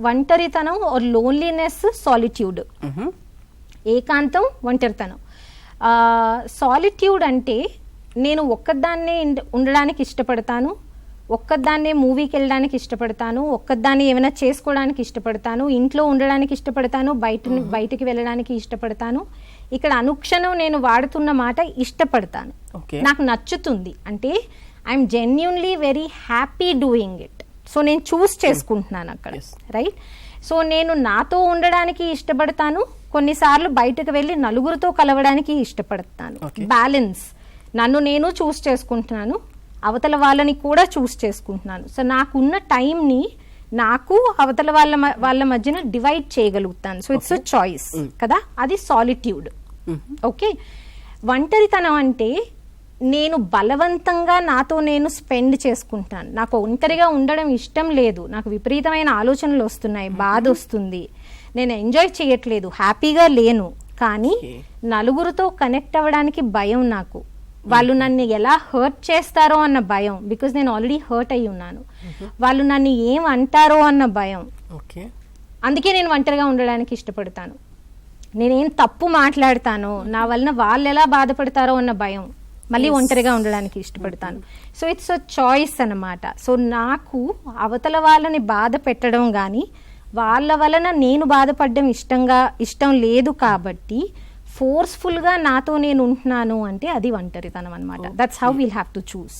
ఒంటరితనం are loneliness, solitude. ఏకాంతం, ఒంటరితనం. సాలిట్యూడ్ అంటే నేను ఒక్కదాన్నే ఉండడానికి ఇష్టపడతాను, ఒక్కదాన్నే మూవీకి వెళ్ళడానికి ఇష్టపడతాను, ఒక్కదాన్ని ఏమైనా చేసుకోవడానికి ఇష్టపడతాను, ఇంట్లో ఉండడానికి ఇష్టపడతాను, బయటికి వెళ్ళడానికి ఇష్టపడతాను. ఇక్కడ అనుక్షణం నేను వాడుతున్న మాట ఇష్టపడతాను, నాకు నచ్చుతుంది. అంటే I'm genuinely very happy doing it. So నేను చూస్ చేసుకుంటున్నాను అక్కడ, రైట్? సో నేను నాతో ఉండడానికి ఇష్టపడతాను, కొన్నిసార్లు బయటకు వెళ్ళి నలుగురితో కలవడానికి ఇష్టపడతాను. బ్యాలెన్స్. నన్ను నేను చూస్ చేసుకుంటున్నాను, అవతల వాళ్ళని కూడా చూస్ చేసుకుంటున్నాను. సో నాకున్న టైంని నాకు అవతల వాళ్ళ మధ్యన డివైడ్ చేయగలుగుతాను. సో ఇట్స్ అ చాయిస్ కదా, అది సాలిట్యూడ్. ఓకే. ఒంటరితనం అంటే నేను బలవంతంగా నాతో నేను స్పెండ్ చేసుకుంటాను. నాకు ఒంటరిగా ఉండడం ఇష్టం లేదు, నాకు విపరీతమైన ఆలోచనలు వస్తున్నాయి, బాధ వస్తుంది, నేను ఎంజాయ్ చేయట్లేదు, హ్యాపీగా లేను. కానీ నలుగురితో కనెక్ట్ అవ్వడానికి భయం నాకు. వాళ్ళు నన్ను ఎలా హర్ట్ చేస్తారో అన్న భయం, బికాజ్ నేను ఆల్రెడీ హర్ట్ అయి ఉన్నాను. వాళ్ళు నన్ను ఏం అంటారో అన్న భయం. అందుకే నేను ఒంటరిగా ఉండడానికి ఇష్టపడతాను. నేనేం తప్పు మాట్లాడతానో, నా వలన వాళ్ళు ఎలా బాధపడతారో అన్న భయం, మళ్ళీ ఒంటరిగా ఉండడానికి ఇష్టపడతాను. సో ఇట్స్ అ చాయిస్ అన్నమాట. సో నాకు అవతల వాళ్ళని బాధ పెట్టడం కానీ వాళ్ళ వలన నేను బాధపడడం ఇష్టం లేదు. కాబట్టి ఫోర్స్ఫుల్ గా నాతో నేను ఉంటున్నాను అంటే అది ఒంటరితనం అనమాట. That's how we'll have to choose.